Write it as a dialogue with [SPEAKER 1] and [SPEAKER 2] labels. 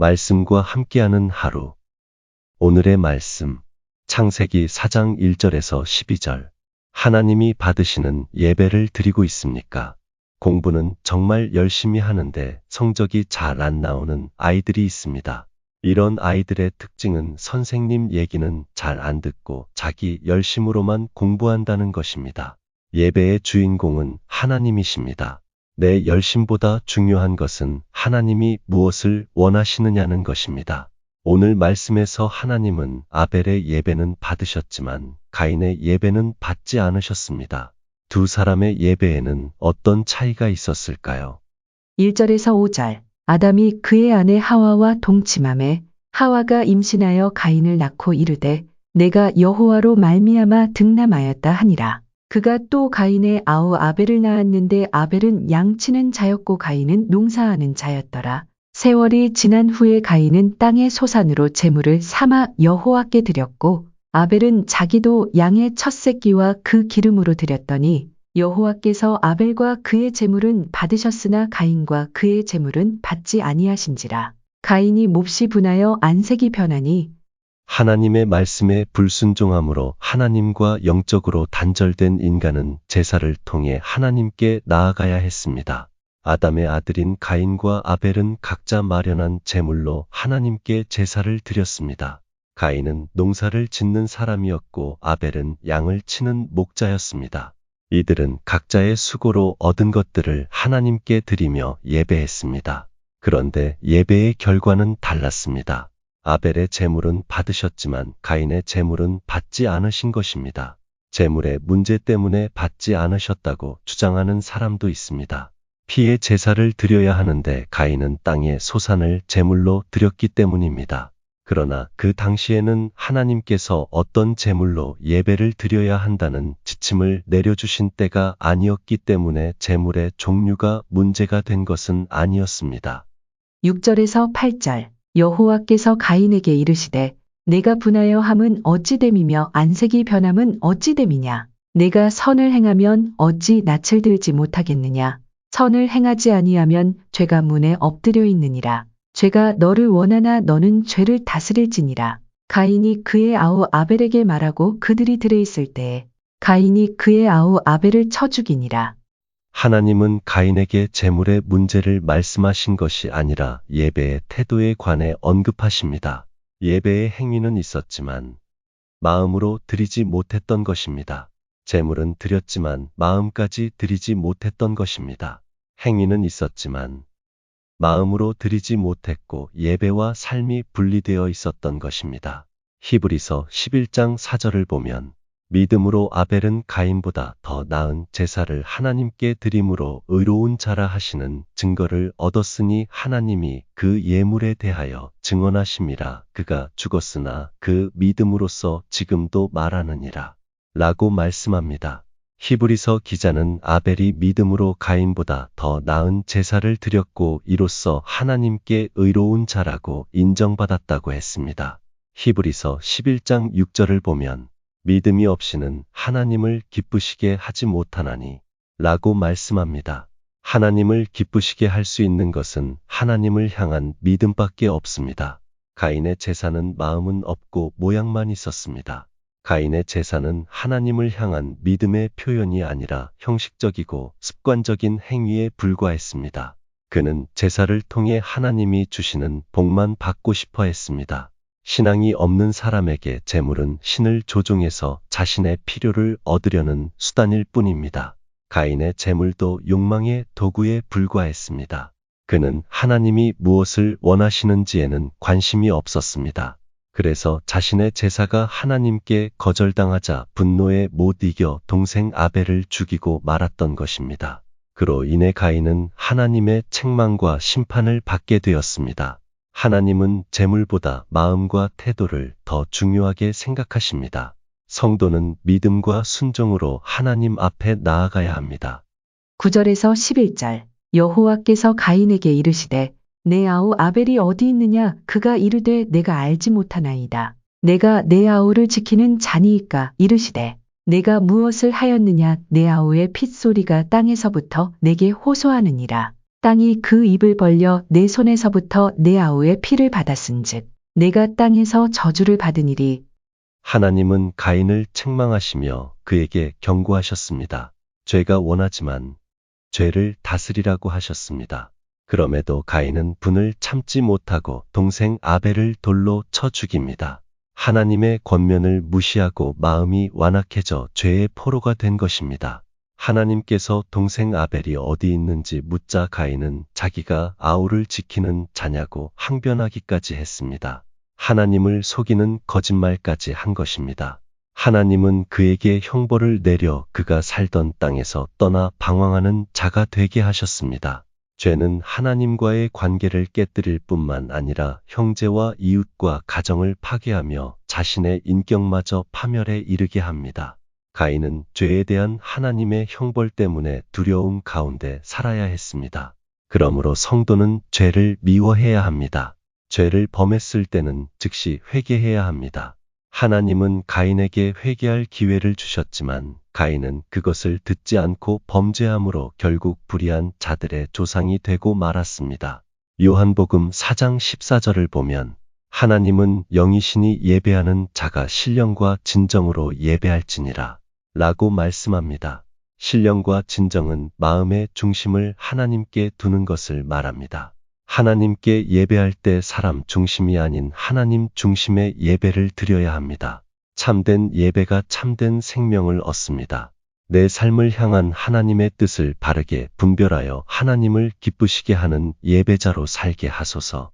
[SPEAKER 1] 말씀과 함께하는 하루. 오늘의 말씀. 창세기 4장 1절에서 12절. 하나님이 받으시는 예배를 드리고 있습니까? 공부는 정말 열심히 하는데 성적이 잘 안 나오는 아이들이 있습니다. 이런 아이들의 특징은 선생님 얘기는 잘 안 듣고 자기 열심으로만 공부한다는 것입니다. 예배의 주인공은 하나님이십니다. 내 열심보다 중요한 것은 하나님이 무엇을 원하시느냐는 것입니다. 오늘 말씀에서 하나님은 아벨의 예배는 받으셨지만 가인의 예배는 받지 않으셨습니다. 두 사람의 예배에는 어떤 차이가 있었을까요?
[SPEAKER 2] 1절에서 5절. 아담이 그의 아내 하와와 동침하매 하와가 임신하여 가인을 낳고 이르되 내가 여호와로 말미암아 득남하였다 하니라. 그가 또 가인의 아우 아벨을 낳았는데 아벨은 양치는 자였고 가인은 농사하는 자였더라. 세월이 지난 후에 가인은 땅의 소산으로 제물을 삼아 여호와께 드렸고 아벨은 자기도 양의 첫 새끼와 그 기름으로 드렸더니 여호와께서 아벨과 그의 제물은 받으셨으나 가인과 그의 제물은 받지 아니하신지라. 가인이 몹시 분하여 안색이 변하니
[SPEAKER 1] 하나님의 말씀에 불순종함으로 하나님과 영적으로 단절된 인간은 제사를 통해 하나님께 나아가야 했습니다. 아담의 아들인 가인과 아벨은 각자 마련한 제물로 하나님께 제사를 드렸습니다. 가인은 농사를 짓는 사람이었고 아벨은 양을 치는 목자였습니다. 이들은 각자의 수고로 얻은 것들을 하나님께 드리며 예배했습니다. 그런데 예배의 결과는 달랐습니다. 아벨의 제물은 받으셨지만 가인의 제물은 받지 않으신 것입니다. 제물의 문제 때문에 받지 않으셨다고 주장하는 사람도 있습니다. 피의 제사를 드려야 하는데 가인은 땅의 소산을 제물로 드렸기 때문입니다. 그러나 그 당시에는 하나님께서 어떤 제물로 예배를 드려야 한다는 지침을 내려주신 때가 아니었기 때문에 제물의 종류가 문제가 된 것은 아니었습니다.
[SPEAKER 2] 6절에서 8절. 여호와께서 가인에게 이르시되 내가 분하여 함은 어찌 됨이며 안색이 변함은 어찌 됨이냐. 내가 선을 행하면 어찌 낯을 들지 못하겠느냐. 선을 행하지 아니하면 죄가 문에 엎드려 있느니라. 죄가 너를 원하나 너는 죄를 다스릴지니라. 가인이 그의 아우 아벨에게 말하고 그들이 들에 있을 때에 가인이 그의 아우 아벨을 쳐 죽이니라.
[SPEAKER 1] 하나님은 가인에게 제물의 문제를 말씀하신 것이 아니라 예배의 태도에 관해 언급하십니다. 예배의 행위는 있었지만 마음으로 드리지 못했던 것입니다. 제물은 드렸지만 마음까지 드리지 못했던 것입니다. 행위는 있었지만 마음으로 드리지 못했고 예배와 삶이 분리되어 있었던 것입니다. 히브리서 11장 4절을 보면 믿음으로 아벨은 가인보다 더 나은 제사를 하나님께 드림으로 의로운 자라 하시는 증거를 얻었으니 하나님이 그 예물에 대하여 증언하심이라. 그가 죽었으나 그 믿음으로써 지금도 말하느니라 라고 말씀합니다. 히브리서 기자는 아벨이 믿음으로 가인보다 더 나은 제사를 드렸고 이로써 하나님께 의로운 자라고 인정받았다고 했습니다. 히브리서 11장 6절을 보면 믿음이 없이는 하나님을 기쁘시게 하지 못하나니 라고 말씀합니다. 하나님을 기쁘시게 할 수 있는 것은 하나님을 향한 믿음밖에 없습니다. 가인의 제사는 마음은 없고 모양만 있었습니다. 가인의 제사는 하나님을 향한 믿음의 표현이 아니라 형식적이고 습관적인 행위에 불과했습니다. 그는 제사를 통해 하나님이 주시는 복만 받고 싶어 했습니다. 신앙이 없는 사람에게 제물은 신을 조종해서 자신의 필요를 얻으려는 수단일 뿐입니다. 가인의 제물도 욕망의 도구에 불과했습니다. 그는 하나님이 무엇을 원하시는지에는 관심이 없었습니다. 그래서 자신의 제사가 하나님께 거절당하자 분노에 못 이겨 동생 아벨을 죽이고 말았던 것입니다. 그로 인해 가인은 하나님의 책망과 심판을 받게 되었습니다. 하나님은 제물보다 마음과 태도를 더 중요하게 생각하십니다. 성도는 믿음과 순종으로 하나님 앞에 나아가야 합니다.
[SPEAKER 2] 9절에서 11절. 여호와께서 가인에게 이르시되 내 아우 아벨이 어디 있느냐. 그가 이르되 내가 알지 못하나이다. 내가 내 아우를 지키는 자니이까. 이르시되 내가 무엇을 하였느냐. 내 아우의 핏소리가 땅에서부터 내게 호소하느니라. 땅이 그 입을 벌려 내 손에서부터 내 아우의 피를 받았은즉 내가 땅에서 저주를 받으니리.
[SPEAKER 1] 하나님은 가인을 책망하시며 그에게 경고하셨습니다. 죄가 원하지만 죄를 다스리라고 하셨습니다. 그럼에도 가인은 분을 참지 못하고 동생 아벨을 돌로 쳐 죽입니다. 하나님의 권면을 무시하고 마음이 완악해져 죄의 포로가 된 것입니다. 하나님께서 동생 아벨이 어디 있는지 묻자 가인은 자기가 아우를 지키는 자냐고 항변하기까지 했습니다. 하나님을 속이는 거짓말까지 한 것입니다. 하나님은 그에게 형벌을 내려 그가 살던 땅에서 떠나 방황하는 자가 되게 하셨습니다. 죄는 하나님과의 관계를 깨뜨릴 뿐만 아니라 형제와 이웃과 가정을 파괴하며 자신의 인격마저 파멸에 이르게 합니다. 가인은 죄에 대한 하나님의 형벌 때문에 두려움 가운데 살아야 했습니다. 그러므로 성도는 죄를 미워해야 합니다. 죄를 범했을 때는 즉시 회개해야 합니다. 하나님은 가인에게 회개할 기회를 주셨지만 가인은 그것을 듣지 않고 범죄함으로 결국 불의한 자들의 조상이 되고 말았습니다. 요한복음 4장 14절을 보면 하나님은 영이시니 예배하는 자가 신령과 진정으로 예배할지니라 라고 말씀합니다. 신령과 진정은 마음의 중심을 하나님께 두는 것을 말합니다. 하나님께 예배할 때 사람 중심이 아닌 하나님 중심의 예배를 드려야 합니다. 참된 예배가 참된 생명을 얻습니다. 내 삶을 향한 하나님의 뜻을 바르게 분별하여 하나님을 기쁘시게 하는 예배자로 살게 하소서.